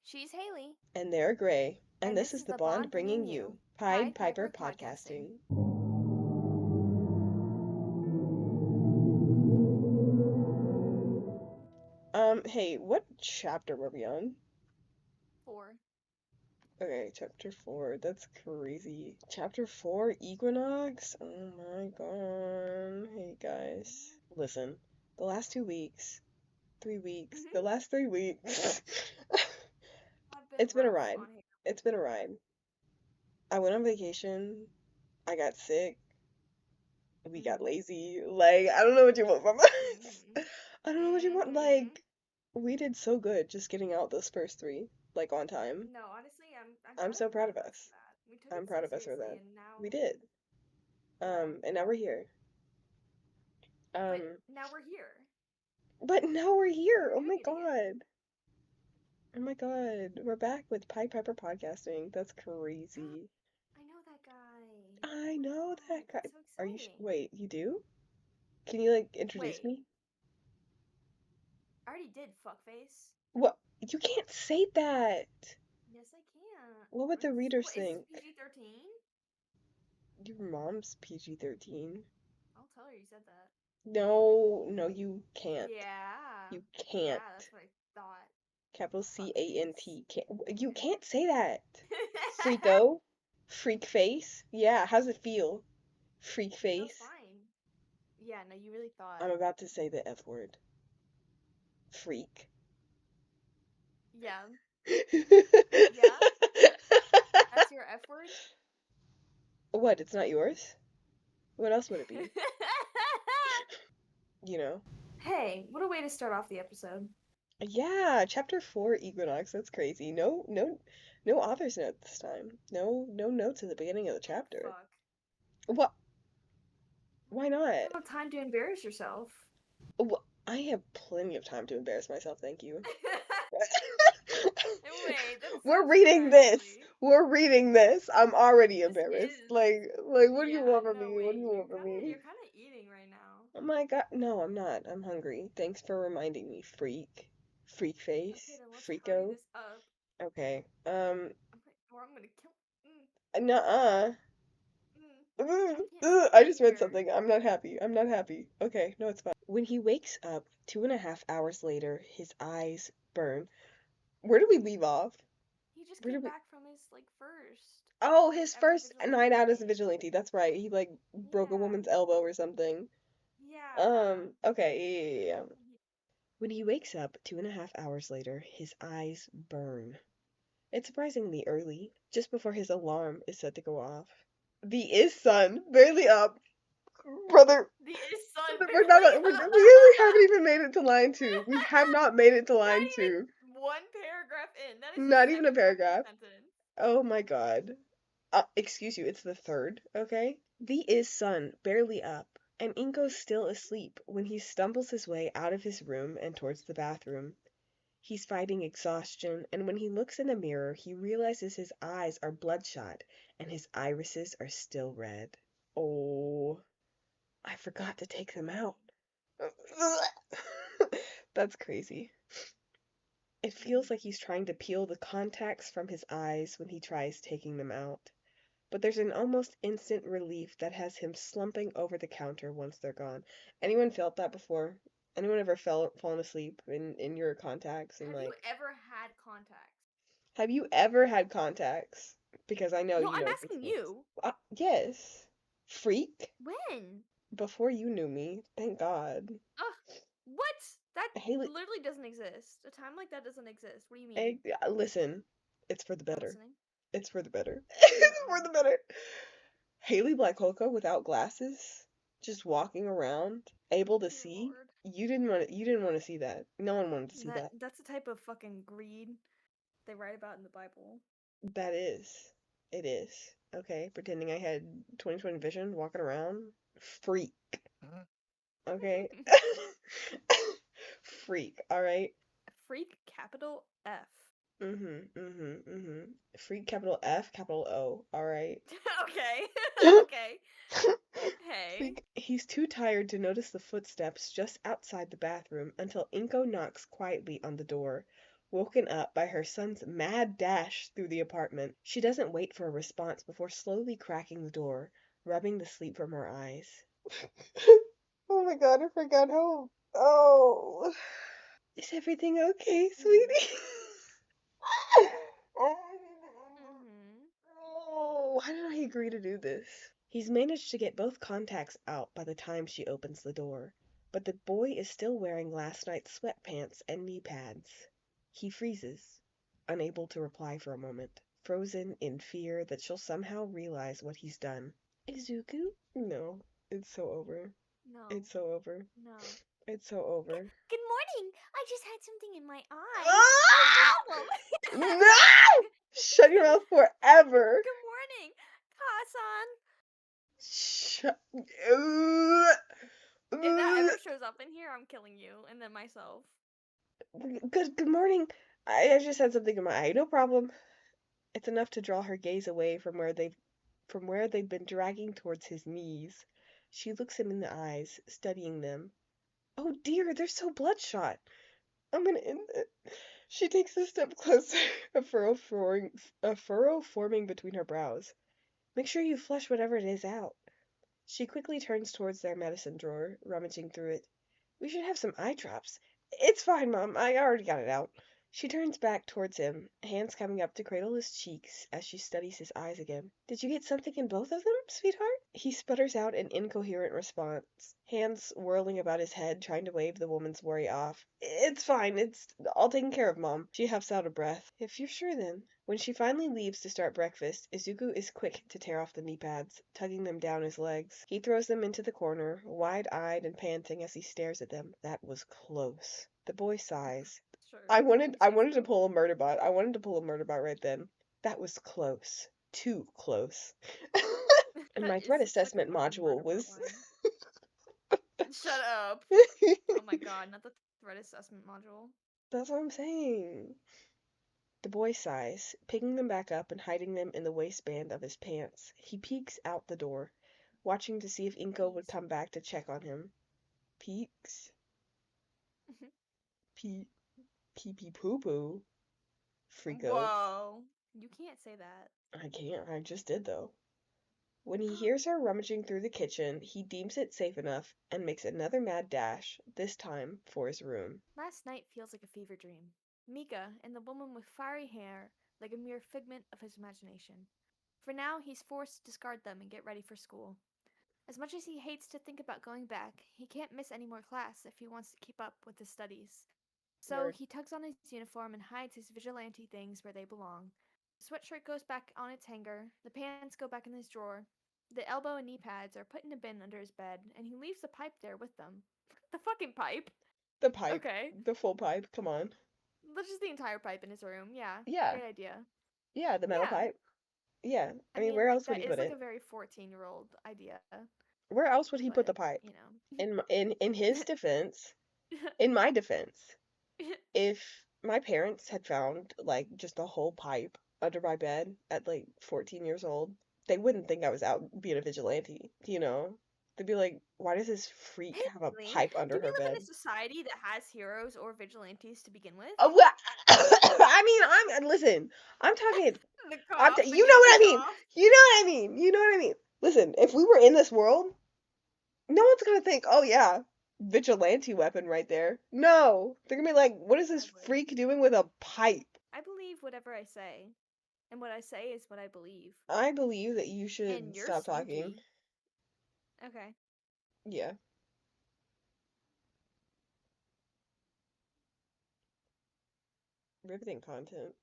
She's Haley. And they're Gray. And this this is the Bond bringing you Pied Piper Podcasting. Hey, what chapter were we on? 4. Okay, chapter 4. That's crazy. Chapter 4, Equinox? Oh my god. Hey guys. Listen, the last 2 weeks, 3 weeks, the last 3 weeks. It's been a ride. It's been a ride. I went on vacation. I got sick. We got lazy. Like, I don't know what you want from us. I don't know what you want. Like, we did so good just getting out those first 3, like, on time. No, honestly, I'm so proud of us. We took I'm it proud so of us for that. seriously, and now We did. And now we're here. but now we're here. But now we're here. We're Oh my doing it again. god. Oh my god. We're back with Pied Piper Podcasting. That's crazy. I know that guy. I know that guy. That's so Are you exciting. wait, you do? Can you, like, introduce Wait. me? I already did, fuckface. What? You can't say that. Yes, I can. What would the readers think? Is PG-13? Your mom's PG-13. I'll tell her you said that. No, you can't. Yeah. You can't. Yeah, that's what I thought. Capital C-A-N-T. You can't say that. Freako. Freak face. Yeah, how's it feel? Freak face. Feels fine. Yeah, no, you really thought. I'm about to say the F word. Freak. Yeah. Yeah? That's your F word? What, it's not yours? What else would it be? You know? Hey, what a way to start off the episode. Yeah, chapter 4, Equinox. That's crazy. No author's note this time. No notes at the beginning of the chapter. Fuck. What? Why not? You don't have time to embarrass yourself. Well, I have plenty of time to embarrass myself, thank you. Wait, that's We're so reading true, this. actually. We're reading this. I'm already This embarrassed. is- Like, what do you want from no, me? wait, What do you want from me? You're kind of eating right now. Oh my god. No, I'm not. I'm hungry. Thanks for reminding me, freak. Freak face. Okay, then let's Freako. hurry this up. Okay. Or I'm gonna kill. Nuh-uh. I just read something. I'm not happy. I'm not happy. Okay, no, it's fine. When he wakes up 2.5 hours later, his eyes burn. Where did we leave off? He just came back from his, first. Oh, his As a first night out as a vigilante. vigilante. That's right. He, like, broke a Yeah. woman's elbow or something. Yeah. Okay, yeah. When he wakes up 2.5 hours later, his eyes burn. It's surprisingly early, just before his alarm is set to go off. The sun, barely up. Brother, The sun. we haven't even made it to line 2. We have not made it to line 2. One paragraph in. That is Not even a paragraph. sentence. Oh my god. Excuse you, it's the 3rd, okay? The sun, barely up, and Inko's still asleep when he stumbles his way out of his room and towards the bathroom. He's fighting exhaustion, and when he looks in a mirror, he realizes his eyes are bloodshot and his irises are still red. Oh, I forgot to take them out. That's crazy. It feels like he's trying to peel the contacts from his eyes when he tries taking them out. But there's an almost instant relief that has him slumping over the counter once they're gone. Anyone felt that before? Anyone ever fallen asleep in your contacts and Have you ever had contacts? Have you ever had contacts? Because I know No, you I'm know. asking you. Yes. Freak? When? Before you knew me. Thank God. Ugh. What? That Haley, literally doesn't exist. A time like that doesn't exist. What do you mean? listen. It's for the I'm better. listening. It's for the better. It's for the better. Haley Blackholeca without glasses, just walking around, able to see. Lord. You didn't want to see that. No one wanted to see that. That's the type of fucking greed they write about in the Bible. That is. It is. Okay, pretending I had 20/20 vision, walking around. Freak. Okay. Freak, alright? Freak, capital F. Freak, capital F, capital O, alright? Okay. Okay. Hey. He's too tired to notice the footsteps just outside the bathroom until Inko knocks quietly on the door. woken up by her son's mad dash through the apartment. She doesn't wait for a response before slowly cracking the door, rubbing the sleep from her eyes. Oh my god, I forgot how. Oh. Is everything okay, sweetie? Mm-hmm. Oh, why did I agree to do this? He's managed to get both contacts out by the time she opens the door, but the boy is still wearing last night's sweatpants and knee pads. He freezes, unable to reply for a moment, frozen in fear that she'll somehow realize what he's done. Izuku? No, it's so over. No. It's so over. No. It's so over. Good morning. I just had something in my eye. What's the Ah! problem? No! Shut your mouth forever. Good morning, Kasan. Shut. If that ever shows up in here, I'm killing you and then myself. Good morning. I just had something in my eye. No problem. It's enough to draw her gaze away from where they've been dragging towards his knees. She looks him in the eyes, studying them. Oh dear, they're so bloodshot. I'm gonna end it. She takes a step closer, a furrow forming between her brows. Make sure you flush whatever it is out. She quickly turns towards their medicine drawer, rummaging through it. We should have some eye drops. It's fine, Mom. I already got it out. She turns back towards him, hands coming up to cradle his cheeks as she studies his eyes again. Did you get something in both of them, sweetheart? He sputters out an incoherent response, hands whirling about his head, trying to wave the woman's worry off. It's fine. It's all taken care of, Mom. She huffs out a breath. If you're sure, then. When she finally leaves to start breakfast, Izuku is quick to tear off the knee pads, tugging them down his legs. He throws them into the corner, wide-eyed and panting as he stares at them. That was close. The boy sighs. Sure. I You wanted say to so. pull a murder bot. I wanted to pull a murder bot right then. That was close. Too close. And That my is threat such a assessment fucking module murder was line. Shut up. Oh my god, not the threat assessment module. That's what I'm saying. The boy sighs, picking them back up and hiding them in the waistband of his pants. He peeks out the door, watching to see if Inko would Peaks. come back to check on him. Peeks? Pee pee pee poo poo. Freako. Whoa. You can't say that. I can't. I just did though. When he hears her rummaging through the kitchen, he deems it safe enough and makes another mad dash, this time for his room. Last night feels like a fever dream. Mika and the woman with fiery hair like a mere figment of his imagination. For now, he's forced to discard them and get ready for school. As much as he hates to think about going back, he can't miss any more class if he wants to keep up with his studies. So Nerd. he tugs on his uniform and hides his vigilante things where they belong. The sweatshirt goes back on its hanger, the pants go back in his drawer, the elbow and knee pads are put in a bin under his bed, and he leaves the pipe there with them. The fucking pipe? The pipe. Okay. The full pipe. Come on. That's just the entire pipe in his room. Yeah. Yeah. Great idea. Yeah, the metal Yeah. pipe. Yeah. I I mean, mean, where like, else would that he is put like a it? very 14-year-old idea. Where else would he put But, the pipe? you know. In his defense, in my defense, if my parents had found like just a whole pipe under my bed at like 14 years old, they wouldn't think I was out being a vigilante, you know? They'd be like, why does this freak have a Haley, pipe do under we her live in bed? a society that has heroes or vigilantes to begin with? Oh, well, I mean, listen, I'm talking, The cough you know begins what to I mean. cough. You know what I mean. You know what I mean. Listen, if we were in this world, no one's gonna think, oh yeah, vigilante weapon right there. No, they're gonna be like, what is I this would. freak doing with a pipe? I believe whatever I say. And what I say is what I believe. I believe that you And should you're stop talking. spooky. Okay. Yeah. Riveting content.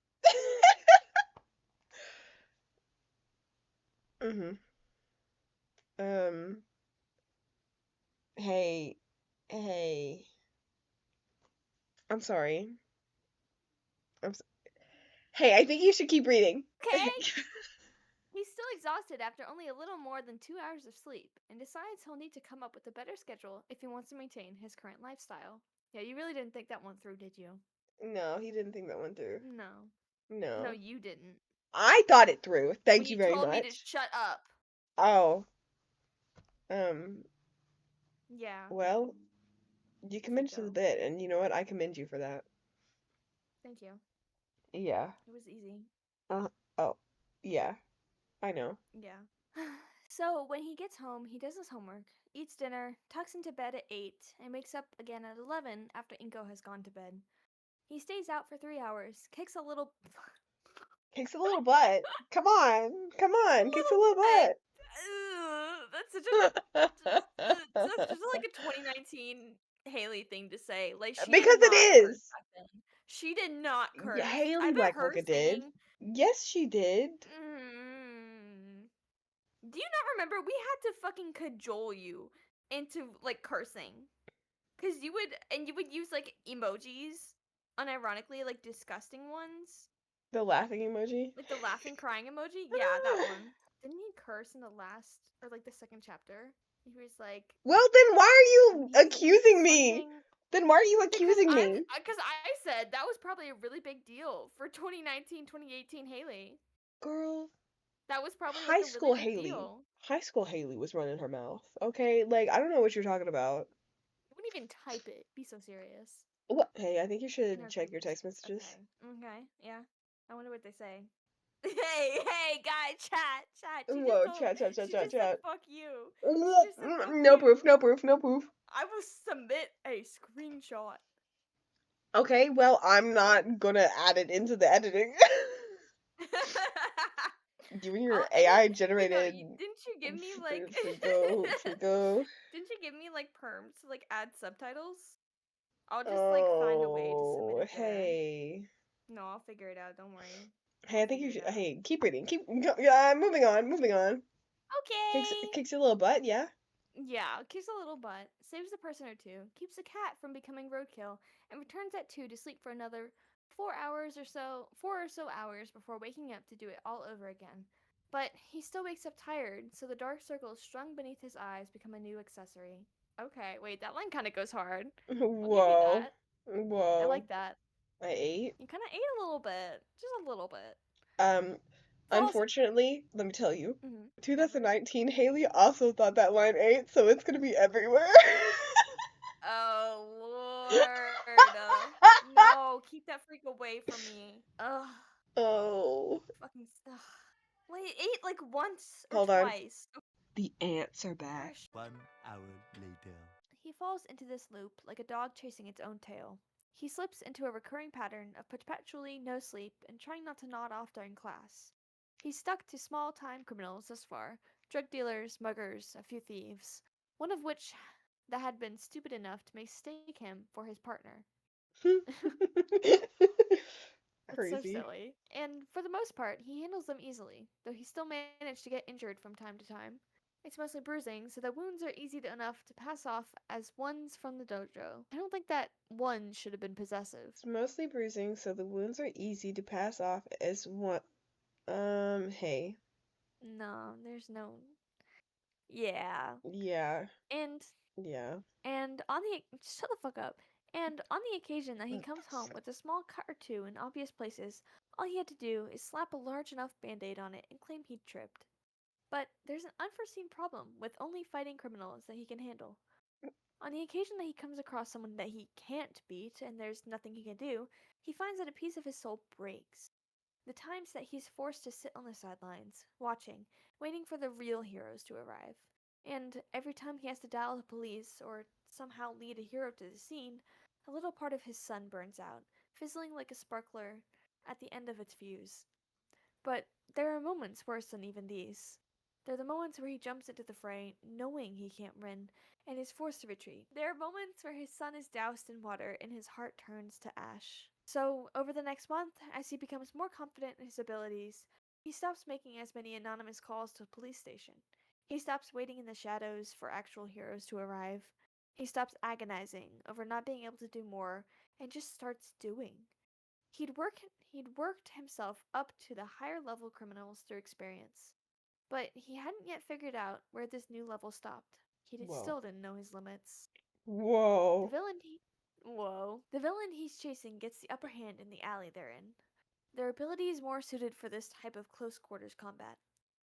Mhm. Um. Hey. Hey. I'm sorry. I'm. Hey, I think you should keep reading. Okay. He's still exhausted after only a little more than 2 hours of sleep, and decides he'll need to come up with a better schedule if he wants to maintain his current lifestyle. Yeah, you really didn't think that one through, did you? No, he didn't think that one through. No. No, No. you didn't. I thought it through. When Thank you you very told me to much. shut up. Oh. Um. Yeah. Well, you committed to the Freako. bit, and you know what? I commend you for that. Thank you. Yeah. It was easy. Oh, yeah. I know. Yeah. So when he gets home, he does his homework, eats dinner, tucks into bed at 8, and wakes up again at 11 after Inko has gone to bed. He stays out for 3 hours, kicks a little Kicks a little butt. Come on. Come kicks a on. Kicks a little little butt. butt. Ugh, that's such a that's just like a 2019 Haley thing to say. Like she did Because it not curse is. back then. She did not Yeah, curse. I Haley bet her Blackholeca did. saying, Yes, she did. mm, "Do you not remember? We had to fucking cajole you into like cursing, cause you would use like emojis, unironically like disgusting ones, The laughing emoji. like the laughing crying emoji. Yeah, that one. Didn't he curse in the last or like the second chapter? He was like Well, then why are you he's accusing me? confronting Then why are you because accusing me? I said that was probably a really big deal for 2019 2018 Haley. Girl, That was probably like high a really school big Haley. deal. High school Haley was running her mouth. Okay? Like, I don't know what you're talking about. I wouldn't even type it. Be so serious. What? Hey, I think you In should our check your groups. text messages. Okay. Okay. Yeah. I wonder what they say. Hey, guy, chat. Whoa, chat, chat, chat, She chat, just said chat. fuck you. She just said fuck No proof, you. no proof, no proof. I will submit a screenshot. Okay, well, I'm not gonna add it into the editing. Given your I'll edit. AI Wait, no. generated Didn't you give me like? Frigo. Didn't you give me like perms to like add subtitles? I'll just like find a way to submit Oh, it there. hey. No, I'll figure it out. Don't worry. Hey, I'll I think you figure it should. out. Hey, keep reading. Yeah, moving on, moving on. Okay. Kicks your little butt, yeah. Yeah, kicks a little butt, saves a person or two, keeps a cat from becoming roadkill, and returns at 2 to sleep for another 4 or so hours before waking up to do it all over again. But he still wakes up tired, so the dark circles strung beneath his eyes become a new accessory. Okay, wait, that line kind of goes hard. I'll give you Whoa, that. I whoa. like that. I ate. You kind of ate a little bit, just a little bit. Um, Falls. Unfortunately, let me tell you, Ever. 2019 Haley also thought that line ate, so it's gonna be everywhere. Oh Lord. No, keep that freak away from me. Ugh. Oh, Fucking ugh. Wait, ate like once or hold on. twice. The ants are back. Gosh. 1 hour later. He falls into this loop like a dog chasing its own tail. He slips into a recurring pattern of perpetually no sleep and trying not to nod off during class. He's stuck to small time criminals thus far, drug dealers, muggers, a few thieves, one of which that had been stupid enough to mistake him for his partner. It's so Crazy. silly. And for the most part, he handles them easily, though he still managed to get injured from time to time. It's mostly bruising, so the wounds are easy enough to pass off as ones from the dojo. I don't think that one should have been possessive. It's mostly bruising, so the wounds are easy to pass off as one. Hey. No, there's no. Yeah. Yeah. And Yeah. and on the shut the fuck up. And on the occasion that he comes home with a small cut or two in obvious places, all he had to do is slap a large enough band-aid on it and claim he'd tripped. But there's an unforeseen problem with only fighting criminals that he can handle. On the occasion that he comes across someone that he can't beat and there's nothing he can do, he finds that a piece of his soul breaks. The times that he's forced to sit on the sidelines, watching, waiting for the real heroes to arrive. And every time he has to dial the police or somehow lead a hero to the scene, a little part of his sun burns out, fizzling like a sparkler at the end of its fuse. But there are moments worse than even these. They're the moments where he jumps into the fray, knowing he can't win, and is forced to retreat. There are moments where his sun is doused in water and his heart turns to ash. So, over the next month, as he becomes more confident in his abilities, he stops making as many anonymous calls to the police station. He stops waiting in the shadows for actual heroes to arrive. He stops agonizing over not being able to do more and just starts doing. He'd worked himself up to the higher level criminals through experience. But he hadn't yet figured out where this new level stopped. Whoa. Still didn't know his limits. The Whoa. villain he Whoa. The villain he's chasing gets the upper hand in the alley they're in. Their ability is more suited for this type of close quarters combat.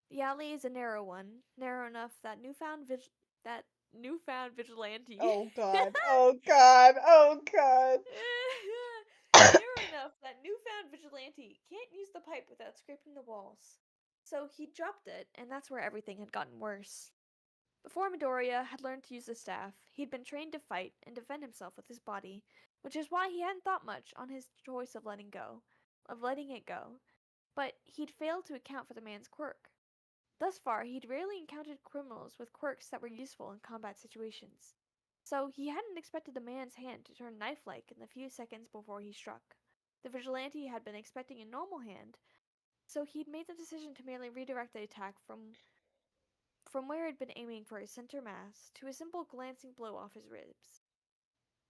The alley is a narrow one, narrow enough that newfound vigilante Oh god. Oh god. Oh god. narrow enough that mud vigilante can't use the pipe without scraping the walls. So he dropped it, and that's where everything had gotten worse. Before Midoriya had learned to use the staff, he'd been trained to fight and defend himself with his body, which is why he hadn't thought much on his choice of letting it go. But he'd failed to account for the man's quirk. Thus far, he'd rarely encountered criminals with quirks that were useful in combat situations. So he hadn't expected the man's hand to turn knife-like in the few seconds before he struck. The vigilante had been expecting a normal hand, so he'd made the decision to merely redirect the attack from where he'd been aiming for his center mass to a simple glancing blow off his ribs.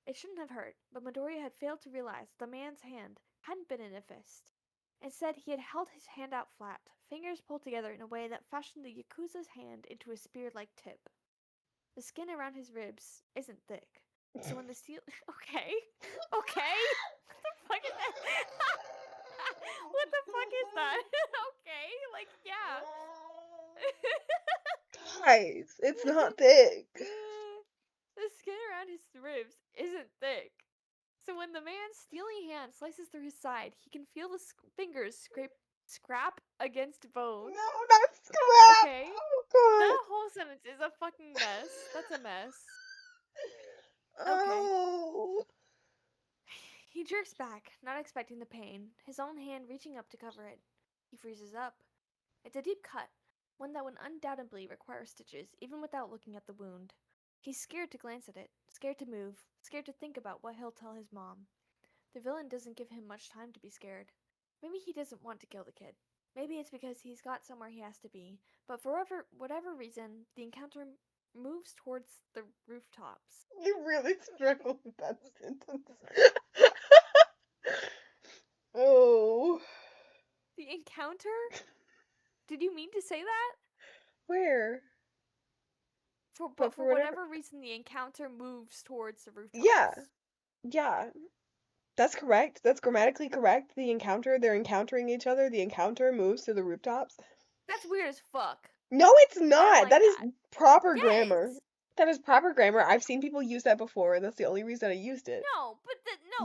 It shouldn't have hurt, but Midoriya had failed to realize the man's hand hadn't been in a fist. Instead, he had held his hand out flat, fingers pulled together in a way that fashioned the Yakuza's hand into a spear-like tip. The skin around his ribs isn't thick, so when the steel... Okay? Okay? What the fuck is that? What the fuck is that? Okay? Like, yeah. Guys, it's not thick. The skin around his ribs isn't thick. So when the man's steely hand slices through his side, he can feel the fingers scrap against bone. No, not scrap! Okay? Oh, God. That whole sentence is a fucking mess. That's a mess. Oh. He jerks back, not expecting the pain, his own hand reaching up to cover it. He freezes up. It's a deep cut, one that would undoubtedly require stitches, even without looking at the wound. He's scared to glance at it, scared to move, scared to think about what he'll tell his mom. The villain doesn't give him much time to be scared. Maybe he doesn't want to kill the kid. Maybe it's because he's got somewhere he has to be. But for whatever reason, the encounter moves towards the rooftops. You really struggled with that sentence. Oh. The encounter? Did you mean to say that? Where? But for whatever reason, the encounter moves towards the rooftops. Yeah. That's correct. That's grammatically correct. They're encountering each other. The encounter moves to the rooftops. That's weird as fuck. No, it's not. Like that is proper yes. grammar. That is proper grammar. I've seen people use that before. That's the only reason I used it. No, but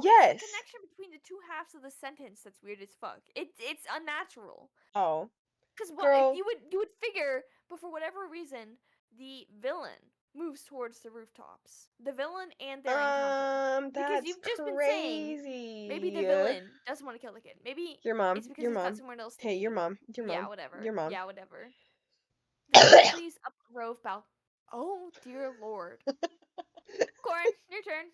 yes. It's the connection between the two halves of the sentence that's weird as fuck. It's unnatural. Oh. Because Girl. you would figure, but for whatever reason, the villain moves towards the rooftops. The villain and their encounter. Because you've just been saying maybe the villain doesn't want to kill the kid. Maybe your mom. it's because he's got somewhere else to Hey, be. your mom. Yeah, whatever. Your mom. Yeah, whatever. The villain flees up a row of balconies. Oh, dear lord. Corn, your turn.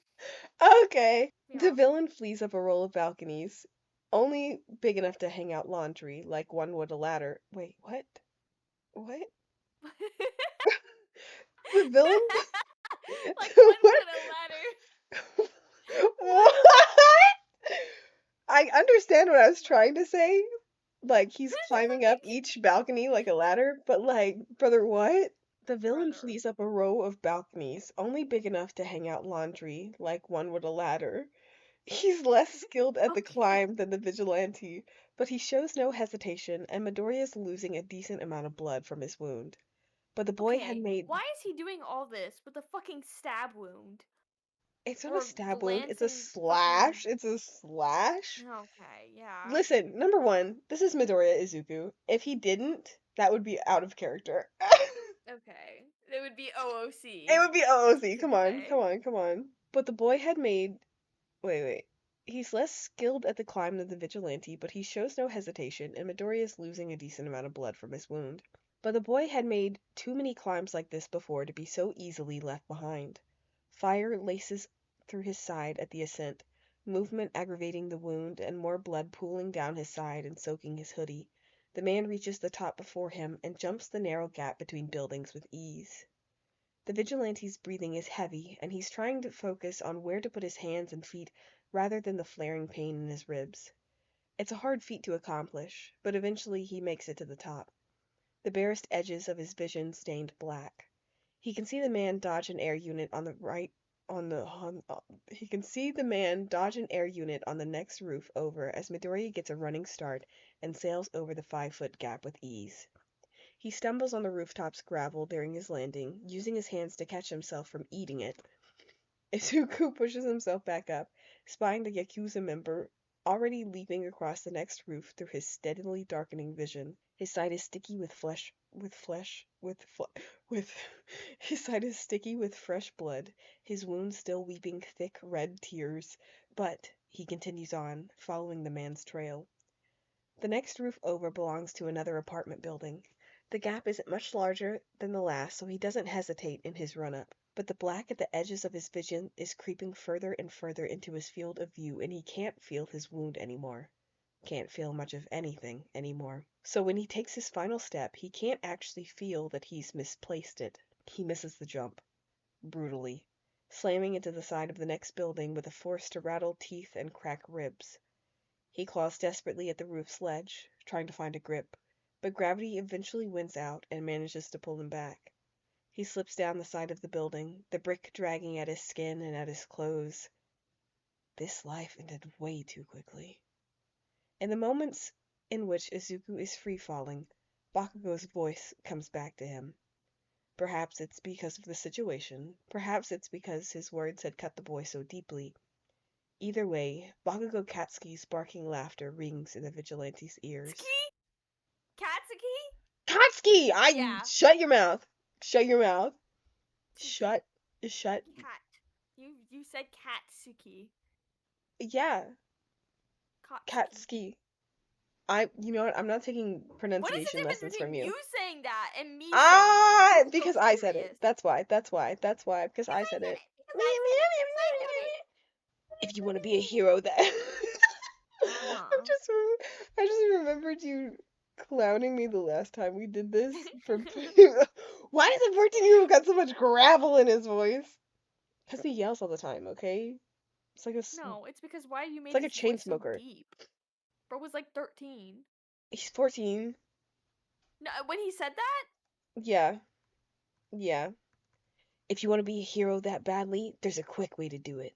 Okay. Yeah. The villain flees up a row of balconies, only big enough to hang out laundry, like one would a ladder. Wait, what? What? The villain? Like one would a ladder. What? I understand what I was trying to say. Like, he's climbing up each balcony like a ladder, but like, brother, what? The villain flees up a row of balconies, only big enough to hang out laundry, like one would a ladder. He's less skilled at the climb than the vigilante, but he shows no hesitation, and Midoriya is losing a decent amount of blood from his wound. But the boy had made... Why is he doing all this with a fucking stab wound? It's not a stab wound, it's a slash. It's a slash. Okay, yeah. Listen, number one, this is Midoriya Izuku. If he didn't, that would be out of character. Okay. It would be OOC. It would be OOC. Come on. But the boy had made... Wait. He's less skilled at the climb than the vigilante, but he shows no hesitation, and Midoriya is losing a decent amount of blood from his wound. But the boy had made too many climbs like this before to be so easily left behind. Fire laces through his side at the ascent, movement aggravating the wound, and more blood pooling down his side and soaking his hoodie. The man reaches the top before him and jumps the narrow gap between buildings with ease. The vigilante's breathing is heavy, and he's trying to focus on where to put his hands and feet rather than the flaring pain in his ribs. It's a hard feat to accomplish, but eventually he makes it to the top. The barest edges of his vision stained black. He can see the man dodge an air unit on the right he can see the man dodge an air unit on the next roof over as Midoriya gets a running start and sails over the 5-foot gap with ease. He stumbles on the rooftop's gravel during his landing, using his hands to catch himself from eating it. Izuku pushes himself back up, spying the Yakuza member already leaping across the next roof through his steadily darkening vision. His side is sticky with his side is sticky with fresh blood, his wounds still weeping thick red tears, but he continues on, following the man's trail. The next roof over belongs to another apartment building. The gap isn't much larger than the last, so he doesn't hesitate in his run-up. But the black at the edges of his vision is creeping further and further into his field of view, and he can't feel his wound anymore. Can't feel much of anything anymore. So when he takes his final step, he can't actually feel that he's misplaced it. He misses the jump. Brutally. Slamming into the side of the next building with a force to rattle teeth and crack ribs. He claws desperately at the roof's ledge, trying to find a grip, but gravity eventually wins out and manages to pull him back. He slips down the side of the building, the brick dragging at his skin and at his clothes. This life ended way too quickly. In the moments in which Izuku is free-falling, Bakugo's voice comes back to him. Perhaps it's because of the situation, perhaps it's because his words had cut the boy so deeply. Either way, Bakugo Katsuki's barking laughter rings in the vigilante's ears. Katsuki? Katsuki! Yeah. Shut your mouth! Shut your mouth! Shut. Cat. You said Katsuki. Yeah, Katsuki. Katsuki. You know what? I'm not taking What is the pronunciation difference lessons between from you. you saying that and me saying it? I'm Because so I said it. curious. That's why. Because I said it. Because I said it. Because I said it. If you want to be a hero, that. Uh-huh. I just remembered you clowning me the last time we did this. Why does a 14-year-old got so much gravel in his voice? Because he yells all the time, okay? It's like No, it's because why you made like a his chain voice so smoker. deep? Bro was like 13. He's 14. No, when he said that? Yeah. Yeah. If you want to be a hero that badly, there's a quick way to do it.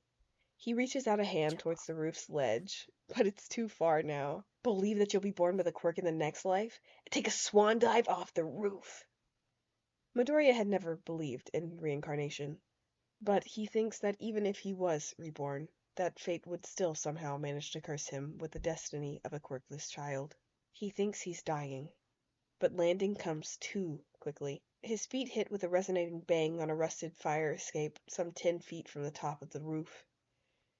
He reaches out a hand towards the roof's ledge, but it's too far now. Believe that you'll be born with a quirk in the next life, and take a swan dive off the roof. Midoriya had never believed in reincarnation, but he thinks that even if he was reborn, that fate would still somehow manage to curse him with the destiny of a quirkless child. He thinks he's dying, but landing comes too quickly. His feet hit with a resonating bang on a rusted fire escape some 10 feet from the top of the roof.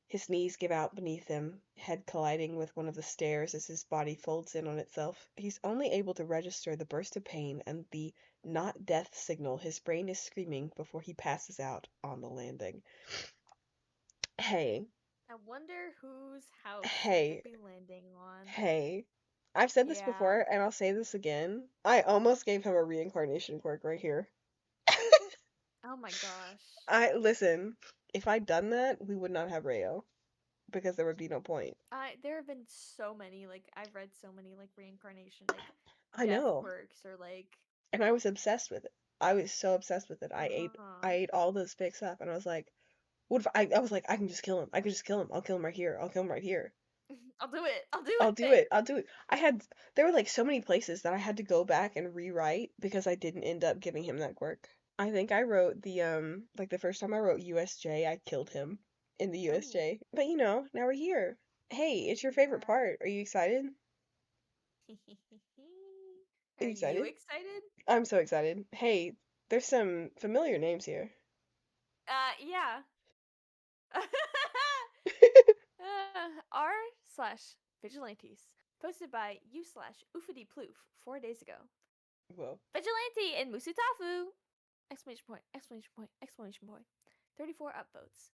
His knees give out beneath him, head colliding with one of the stairs as his body folds in on itself. He's only able to register the burst of pain and the not death signal his brain is screaming before he passes out on the landing. Hey. I wonder whose house Hey. he'll be landing on. Hey. I've said this Yeah. before, and I'll say this again. I almost gave him a reincarnation quirk right here. Oh my gosh. Listen, if I'd done that, we would not have Rayo. Because there would be no point. There have been so many, like, I've read so many, like, reincarnation, like, I death know. quirks, or, like... And I was obsessed with it. I was so obsessed with it. I ate all those fics up, and I was like, what if I was like, I can just kill him. I can just kill him. I'll kill him right here. I'll kill him right here. I'll do it. I'll do I'll it. do it. I'll do it. There were like so many places that I had to go back and rewrite because I didn't end up giving him that quirk. I think I wrote like the first time I wrote USJ, I killed him in the USJ. Ooh. But now we're here. Hey, it's your favorite part. Are you excited? Are you excited? You excited? I'm so excited. Hey, there's some familiar names here. Yeah. r/vigilantes, posted by u/ufadploof 4 days ago. Whoa. Vigilante in Musutafu! Exclamation point, exclamation point, exclamation point. 34 upvotes.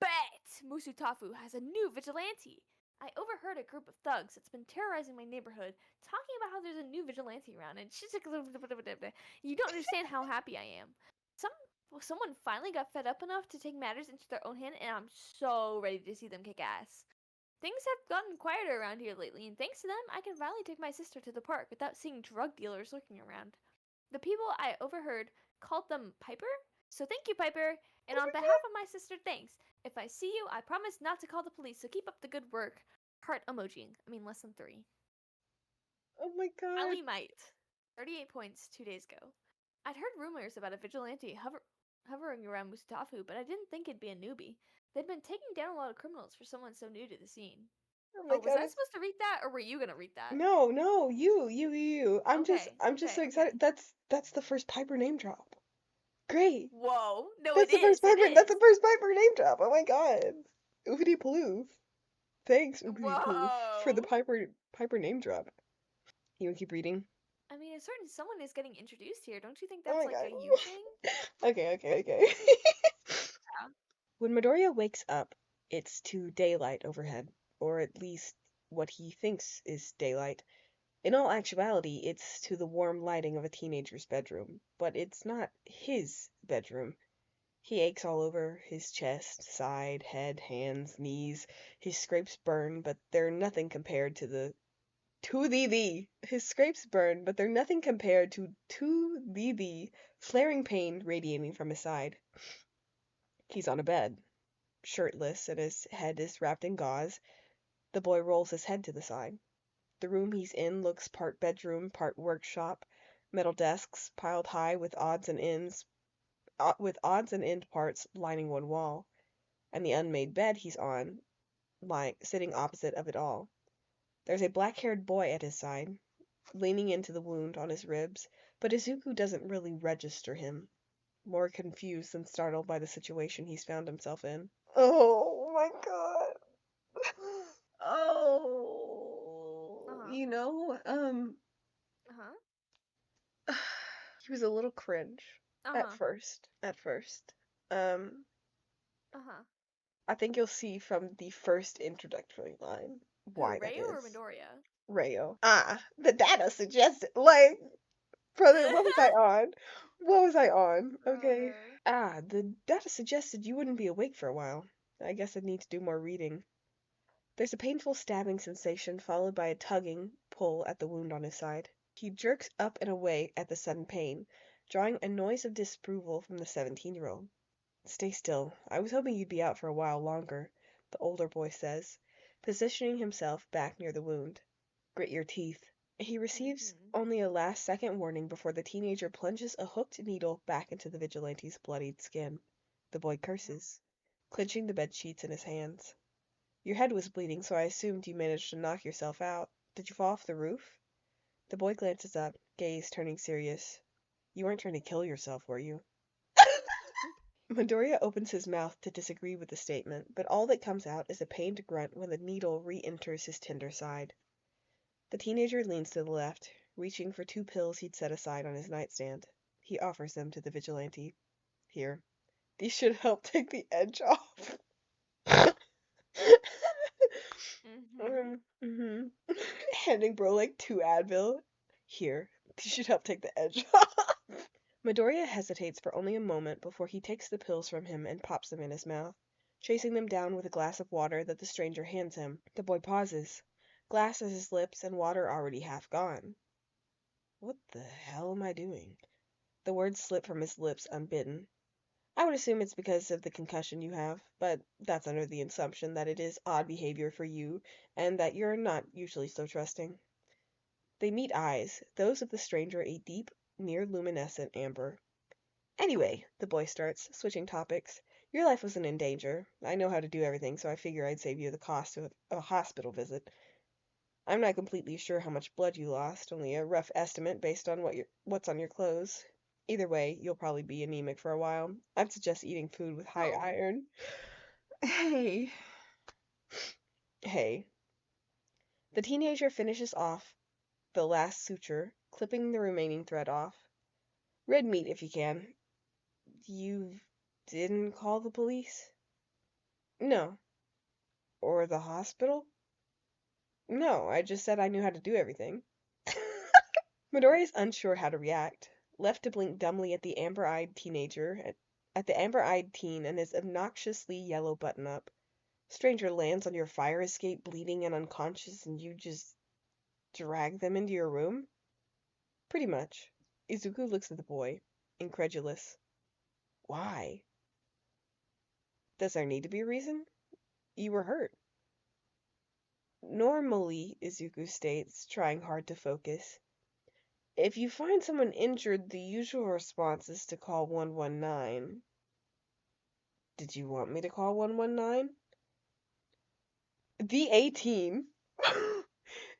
Bet Musutafu has a new vigilante! I overheard a group of thugs that's been terrorizing my neighborhood talking about how there's a new vigilante around, and you don't understand how happy I am. Someone finally got fed up enough to take matters into their own hand, and I'm so ready to see them kick ass. Things have gotten quieter around here lately, and thanks to them, I can finally take my sister to the park without seeing drug dealers lurking around. The people I overheard called them Piper, so thank you, Piper, and on behalf of my sister, thanks. If I see you, I promise not to call the police, so keep up the good work. Heart emoji. I mean, less than 3. Oh my god. Ali Might. 38 points 2 days ago. I'd heard rumors about a vigilante hovering around Mustafu, but I didn't think it'd be a newbie. They'd been taking down a lot of criminals for someone so new to the scene. Oh my Oh, was god, I supposed to read that, or were you gonna read that? no, you. Okay, I'm just so okay, excited. okay. That's the first Piper name drop. Great. Whoa. No, That's it the first is. It Piper. That's is. the first Piper name drop. Oh my god. Oofity paloof. Thanks, Oofity paloof, for the Whoa. Piper name drop. You wanna keep reading? I mean, a certain someone is getting introduced here. Don't you think Oh that's my like god. a you thing? Okay. Yeah. When Midoriya wakes up, it's to daylight overhead, or at least what he thinks is daylight. In all actuality, it's to the warm lighting of a teenager's bedroom, but it's not his bedroom. He aches all over his chest, side, head, hands, knees. His scrapes burn, but they're nothing compared to His scrapes burn, but they're nothing compared to the flaring pain radiating from his side. He's on a bed, shirtless, and his head is wrapped in gauze. The boy rolls his head to the side. The room he's in looks part bedroom, part workshop, metal desks piled high with odds and end parts lining one wall, and the unmade bed he's on, lying sitting opposite of it all. There's a black-haired boy at his side, leaning into the wound on his ribs, but Izuku doesn't really register him, more confused than startled by the situation he's found himself in. Oh my god. Oh, Uh-huh. you know, Uh-huh. he was a little cringe at Uh-huh. first. At first. Um, Uh-huh. I think you'll see from the first introductory line Who, why that Rayo or is. Midoriya? Rayo. Ah, the data suggested. Like, brother, what was I on? What was I on? Okay. Brother. Ah, the data suggested you wouldn't be awake for a while. I guess I'd need to do more reading. There's a painful stabbing sensation followed by a tugging pull at the wound on his side. He jerks up and away at the sudden pain, drawing a noise of disapproval from the 17-year-old. Stay still. I was hoping you'd be out for a while longer, the older boy says, positioning himself back near the wound. Grit your teeth. He receives Mm-hmm. only a last-second warning before the teenager plunges a hooked needle back into the vigilante's bloodied skin. The boy curses, clenching the bed sheets in his hands. Your head was bleeding, so I assumed you managed to knock yourself out. Did you fall off the roof? The boy glances up, gaze turning serious. You weren't trying to kill yourself, were you? Midoriya opens his mouth to disagree with the statement, but all that comes out is a pained grunt when the needle re-enters his tender side. The teenager leans to the left, reaching for 2 pills he'd set aside on his nightstand. He offers them to the vigilante. Here. These should help take the edge off. Mm-hmm. Mm-hmm. Handing bro like 2 Advil. Here. These should help take the edge off. Midoriya hesitates for only a moment before he takes the pills from him and pops them in his mouth, chasing them down with a glass of water that the stranger hands him. The boy pauses, glass at his lips and water already half gone. What the hell am I doing? The words slip from his lips unbidden. I would assume it's because of the concussion you have, but that's under the assumption that it is odd behavior for you and that you're not usually so trusting. They meet eyes, those of the stranger a deep, near luminescent amber. Anyway, the boy starts, switching topics. Your life wasn't in danger. I know how to do everything, so I figure I'd save you the cost of a hospital visit. I'm not completely sure how much blood you lost, only a rough estimate based on what's on your clothes. Either way, you'll probably be anemic for a while. I'd suggest eating food with high Oh. iron. Hey. Hey. The teenager finishes off the last suture, clipping the remaining thread off. Red meat if you can. You didn't call the police? No. Or the hospital? No, I just said I knew how to do everything. Midori is unsure how to react, left to blink dumbly at the amber-eyed teenager, at the amber-eyed teen and his obnoxiously yellow button-up. Stranger lands on your fire escape bleeding and unconscious and you just drag them into your room? Pretty much. Izuku looks at the boy, incredulous. Why? Does there need to be a reason? You were hurt. Normally, Izuku states, trying hard to focus, if you find someone injured, the usual response is to call 119. Did you want me to call 119? The A-team.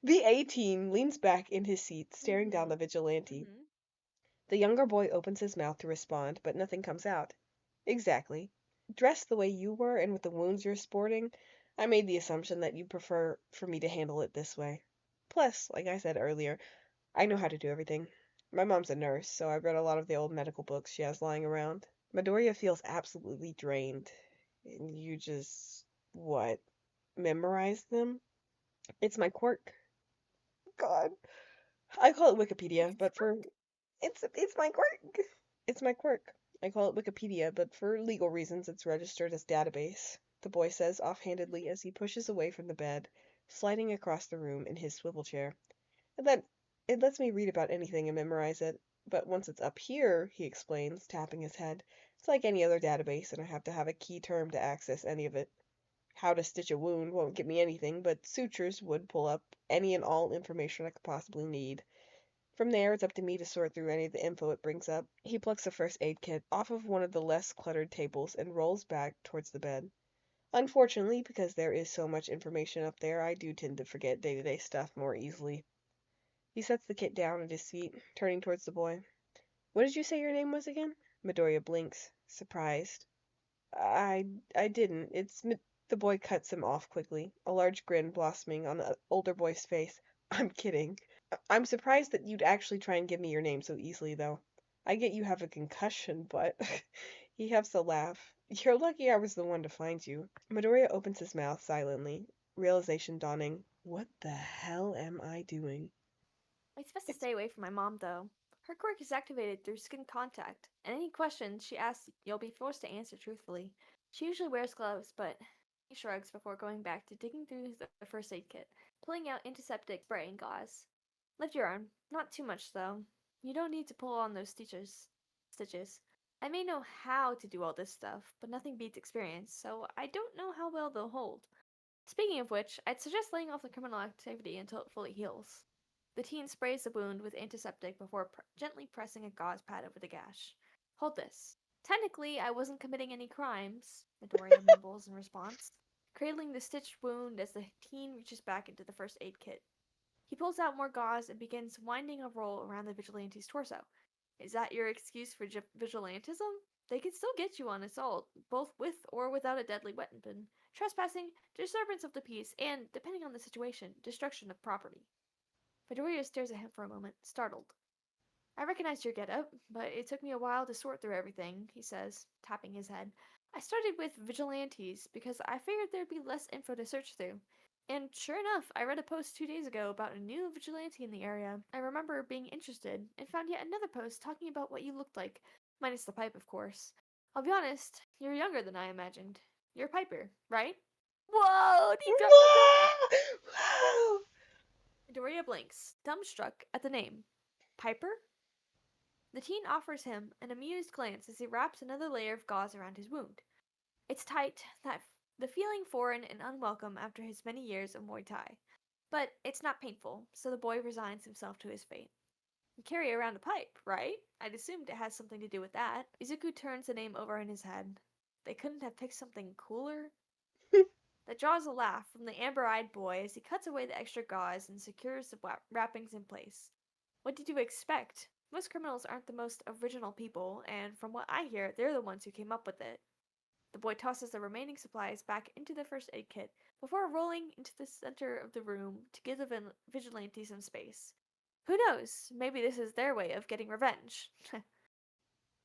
The A-team leans back in his seat, staring down the vigilante. Mm-hmm. The younger boy opens his mouth to respond, but nothing comes out. Exactly. Dressed the way you were and with the wounds you're sporting, I made the assumption that you'd prefer for me to handle it this way. Plus, like I said earlier, I know how to do everything. My mom's a nurse, so I've read a lot of the old medical books she has lying around. Midoriya feels absolutely drained. And you just, what, memorize them? It's my quirk. God. I call it Wikipedia, but for it's my quirk. It's my quirk. I call it Wikipedia, but for legal reasons it's registered as database, the boy says offhandedly as he pushes away from the bed, sliding across the room in his swivel chair. It lets me read about anything and memorize it, but once it's up here, he explains, tapping his head, it's like any other database, and I have to have a key term to access any of it. How to stitch a wound won't give me anything, but sutures would pull up any and all information I could possibly need. From there, it's up to me to sort through any of the info it brings up. He plucks a first aid kit off of one of the less cluttered tables and rolls back towards the bed. Unfortunately, because there is so much information up there, I do tend to forget day-to-day stuff more easily. He sets the kit down at his feet, turning towards the boy. What did you say your name was again? Midoriya blinks, surprised. I didn't. The boy cuts him off quickly, a large grin blossoming on the older boy's face. I'm kidding. I'm surprised that you'd actually try and give me your name so easily, though. I get you have a concussion, but he has to laugh. You're lucky I was the one to find you. Midoriya opens his mouth silently, realization dawning. What the hell am I doing? It's best to It's stay away from my mom, though. Her quirk is activated through skin contact, and any questions she asks you'll be forced to answer truthfully. She usually wears gloves, but he shrugs before going back to digging through the first aid kit, pulling out antiseptic spray and gauze. Lift your arm. Not too much, though. You don't need to pull on those stitches. I may know how to do all this stuff, but nothing beats experience, so I don't know how well they'll hold. Speaking of which, I'd suggest laying off the criminal activity until it fully heals. The teen sprays the wound with antiseptic before gently pressing a gauze pad over the gash. Hold this. Technically, I wasn't committing any crimes, Midoriya mumbles in response, cradling the stitched wound as the teen reaches back into the first aid kit. He pulls out more gauze and begins winding a roll around the vigilante's torso. Is that your excuse for vigilantism? They can still get you on assault, both with or without a deadly weapon, trespassing, disturbance of the peace, and, depending on the situation, destruction of property. Midoriya stares at him for a moment, startled. I recognized your getup, but it took me a while to sort through everything, he says, tapping his head. I started with vigilantes because I figured there'd be less info to search through. And sure enough, I read a post 2 days ago about a new vigilante in the area. I remember being interested, and found yet another post talking about what you looked like, minus the pipe, of course. I'll be honest, you're younger than I imagined. You're Piper, right? Whoa! Deep drop, deep drop! Wow! Midoriya blinks, dumbstruck at the name. Piper? The teen offers him an amused glance as he wraps another layer of gauze around his wound. It's tight, the feeling foreign and unwelcome after his many years of Muay Thai. But it's not painful, so the boy resigns himself to his fate. You carry around a pipe, right? I'd assumed it has something to do with that. Izuku turns the name over in his head. They couldn't have picked something cooler? That draws a laugh from the amber-eyed boy as he cuts away the extra gauze and secures the wrappings in place. What did you expect? Most criminals aren't the most original people, and from what I hear, they're the ones who came up with it. The boy tosses the remaining supplies back into the first aid kit before rolling into the center of the room to give the vigilante some space. Who knows? Maybe this is their way of getting revenge.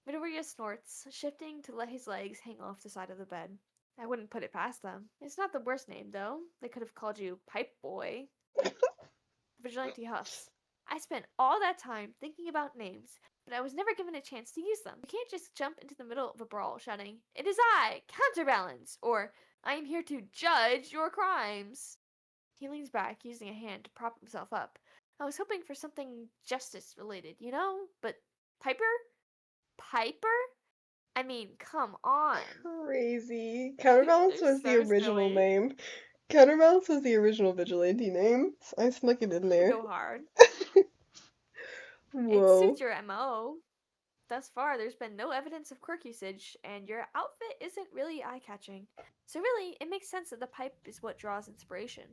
Midoriya snorts, shifting to let his legs hang off the side of the bed. I wouldn't put it past them. It's not the worst name, though. They could have called you Pipe Boy. The vigilante huffs. I spent all that time thinking about names, but I was never given a chance to use them. You can't just jump into the middle of a brawl shouting, "It is I, Counterbalance!" or "I am here to judge your crimes!" He leans back, using a hand to prop himself up. I was hoping for something justice related, you know? But Piper? Piper? I mean, come on. Crazy. Counterbalance They're was the so original silly. name. Counterbalance was the original vigilante name. I snuck it in You there. go hard. It Whoa. suits your MO. thus far there's been no evidence of quirk usage, and your outfit isn't really eye-catching. So really, it makes sense that the pipe is what draws inspiration.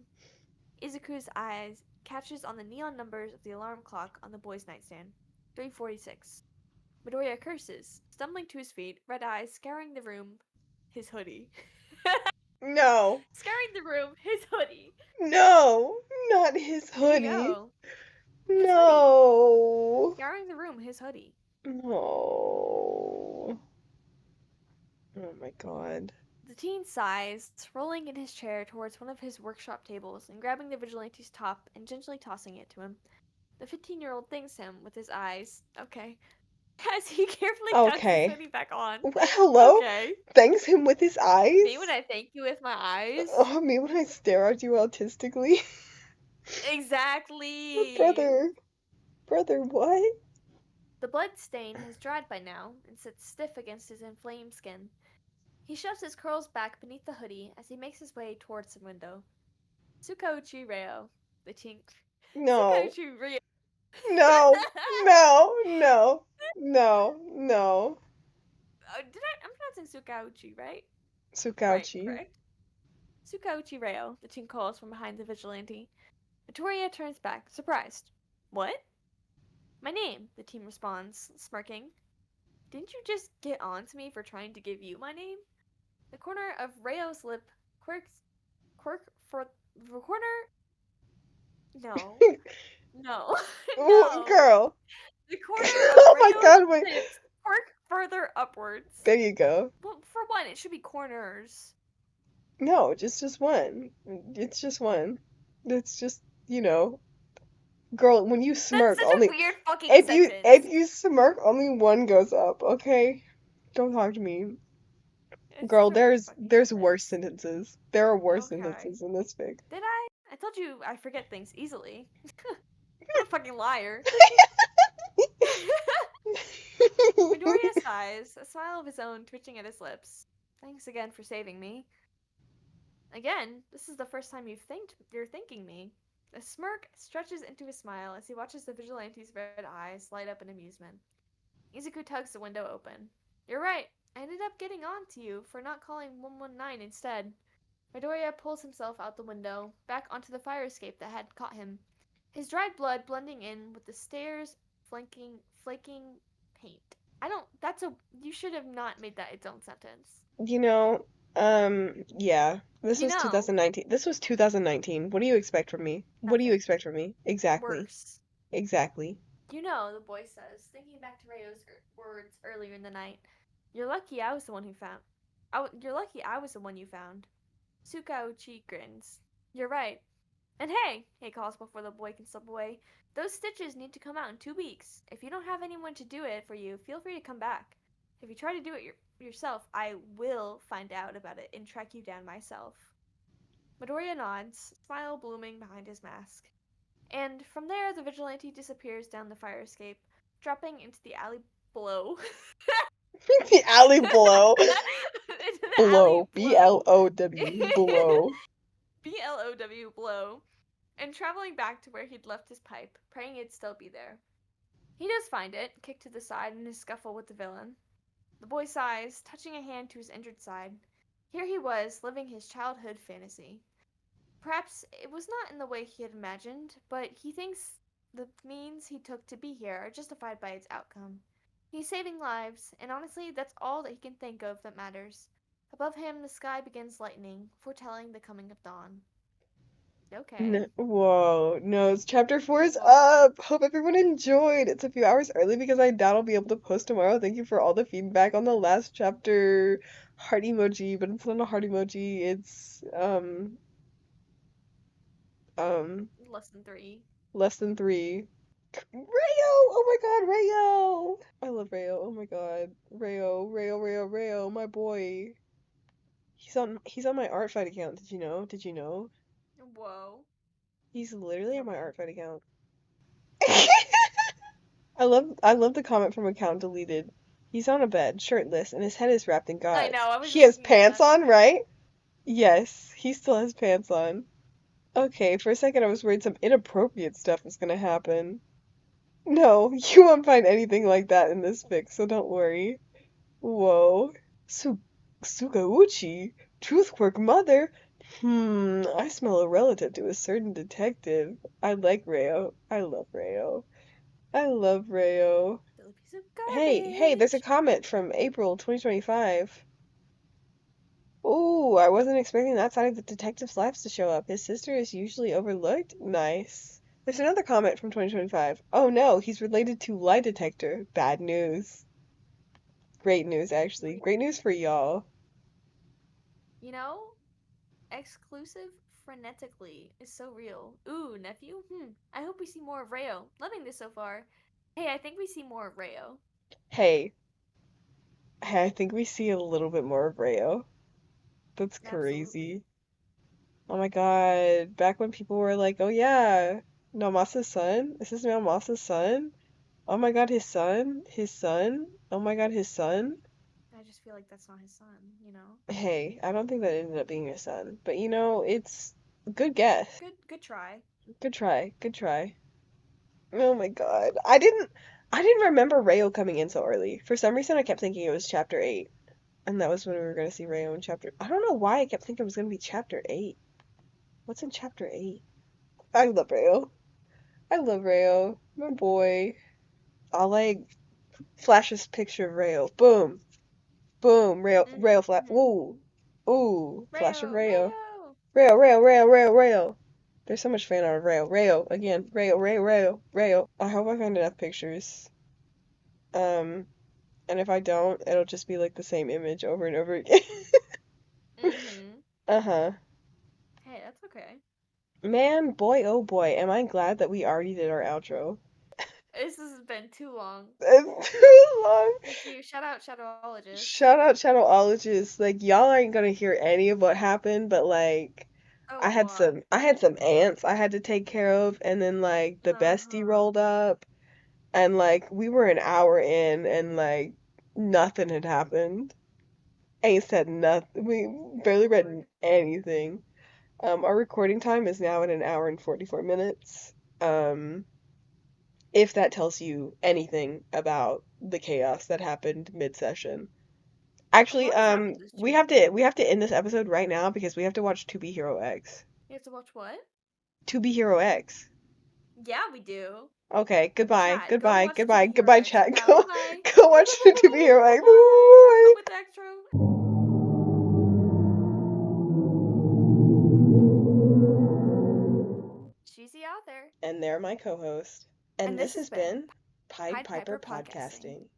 Izuku's eyes catches on the neon numbers of the alarm clock on the boy's nightstand. 3:46. Midoriya curses, stumbling to his feet, red eyes scouring the room. His hoodie. No. Scouring the room, his hoodie. No. Not his There you hoodie. go. His hoodie. No. Scouring the room, his hoodie. No. Oh my god. The teen sighs, rolling in his chair towards one of his workshop tables and grabbing the vigilante's top and gently tossing it to him. The 15-year-old thanks him with his eyes. Okay. As he carefully tucks his Okay. hoodie back on. Hello? Okay. Thanks him with his eyes? Me when I thank you with my eyes? Oh, me when I stare at you autistically? Exactly. Brother, what? The blood stain has dried by now and sits stiff against his inflamed skin. He shoves his curls back beneath the hoodie as he makes his way towards the window. Tsukauchi Reo, the tink. No. Tsukauchi Reo. No. No. No. I'm pronouncing Tsukauchi, right? Right, Tsukauchi. correct. Tsukauchi Reo, the tink calls from behind the vigilante. Vittoria turns back, surprised. What? My name, the team responds, smirking. Didn't you just get on to me for trying to give you my name? The corner of Rayo's lip quirk for the corner. No. No. No. Girl. The corner of Oh my Rayo's god, wait. lips quirk further upwards. There you go. Well, for one, it should be corners. No, just one. It's just one. It's just, girl, when you That's smirk, such only a weird fucking if sentence. you smirk, only one goes up, okay? Don't talk to me. It's Girl, such a weird fucking there's worse sentence. sentences. There are worse Okay. sentences in this fic. Did I? I told you I forget things easily. What a fucking liar. Midoriya sighs, a smile of his own twitching at his lips. Thanks again for saving me. Again, this is the first time you're thanking me. A smirk stretches into a smile as he watches the vigilante's red eyes light up in amusement. Izuku tugs the window open. You're right. I ended up getting on to you for not calling 119 instead. Midoriya pulls himself out the window, back onto the fire escape that had caught him. His dried blood blending in with the stairs flaking paint. You should have not made that its own sentence. Yeah. This was 2019. This was 2019. What do you expect from me? What do you expect from me? Exactly. Worse. Exactly. The boy says, thinking back to Rayo's words earlier in the night. You're lucky I was the one you found. Tsukauchi grins. You're right. And hey, he calls before the boy can slip away. Those stitches need to come out in 2 weeks. If you don't have anyone to do it for you, feel free to come back. If you try to do it yourself, I will find out about it and track you down myself. Midoriya nods, smile blooming behind his mask. And from there, the vigilante disappears down the fire escape, dropping into the alley below. The alley below. Into the Below. alley B-L-O-W. Below. B-L-O-W, below. And traveling back to where he'd left his pipe, praying it'd still be there. He does find it, kicked to the side in his scuffle with the villain. The boy sighs, touching a hand to his injured side. Here he was, living his childhood fantasy. Perhaps it was not in the way he had imagined, but he thinks the means he took to be here are justified by its outcome. He's saving lives, and honestly, that's all that he can think of that matters. Above him, the sky begins lightening, foretelling the coming of dawn. Okay. Whoa. No, chapter 4 is Whoa. up. Hope everyone enjoyed. It's a few hours early because I doubt I'll be able to post tomorrow. Thank you for all the feedback on the last chapter. Heart emoji, but it's not a heart emoji. It's, Lesson 3. less than 3. Rayo! Oh my god, Rayo! I love Rayo. Oh my god. Rayo, my boy. He's on my art fight account. Did you know? Did you know? Whoa. He's literally on my Okay. art fight account. I love the comment from account deleted. He's on a bed, shirtless, and his head is wrapped in I gauze. know, I was He just has thinking pants that. on, right? Yes, he still has pants on. Okay, for a second I was worried some inappropriate stuff was gonna happen. No, you won't find anything like that in this fic, so don't worry. Whoa. Su Sukauchi? Truthquirk mother? I smell a relative to a certain detective. I like Reo. I love Reo. I love Reo. Silly piece of Hey, there's a garbage. comment from April 2025. Ooh, I wasn't expecting that side of the detective's lives to show up. His sister is usually overlooked? Nice. There's another comment from 2025. Oh no, he's related to lie detector. Bad news. Great news, actually. Wait, Great news for y'all. you know, exclusive frenetically is so real. Ooh, nephew? I hope we see more of Rayo. Loving this so far. Hey, I think we see more of Rayo. Hey, I think we see a little bit more of Reo. That's Absolutely. crazy. Oh my god, back when people were like, oh yeah, Namasa's son? Is this Namasa's son? Oh my god, his son? His son? Oh my god, his son? I just feel like that's not his son, you know? Hey, I don't think that ended up being his son, but it's a good guess. Good try. Good try, good try. Oh my god. I didn't remember Reo coming in so early. For some reason I kept thinking it was chapter 8. And that was when we were gonna see Reo in chapter I don't know why I kept thinking it was gonna be chapter 8. What's in chapter 8? I love Reo. I love Reo. My boy. I'll like flash this picture of Reo. Boom. Boom. Reo flash. Mm-hmm. Ooh. Ooh. Flash of Rayo! Reo. Rayo! Reo. There's so much fan art of Reo. Reo. Again. Reo. I hope I find enough pictures. Um, and if I don't, it'll just be like the same image over and over again. Mm-hmm. Uh-huh. Hey, that's okay. Man, boy, oh boy, am I glad that we already did our outro. This has been too long. It's too long. Thank you. Shout out Shadowologist. Shout out Shadowologists. Like y'all aren't gonna hear any of what happened, but like Oh, I had what? some ants I had to take care of, and then like the bestie Uh-huh. rolled up, and like we were an hour in, and like nothing had happened. Ain't said nothing. We barely Lord. read anything. Our recording time is now at an hour and 44 minutes. If that tells you anything about the chaos that happened mid-session. A Actually, lot has happened this we chapter. have to end this episode right now because we have to watch To Be Hero X. You have to watch what? To Be Hero X. Yeah, we do. Okay, goodbye, Chat, go goodbye, watch To Be Hero goodbye, X chat. now. Go, Goodbye. go Bye watch bye bye To bye Be bye. Hero X. Bye bye. Have fun with Bye. the extra. She's the author. And they're my co-host. And And this this has has been been Pied Pied Piper Piper Podcasting. Podcasting.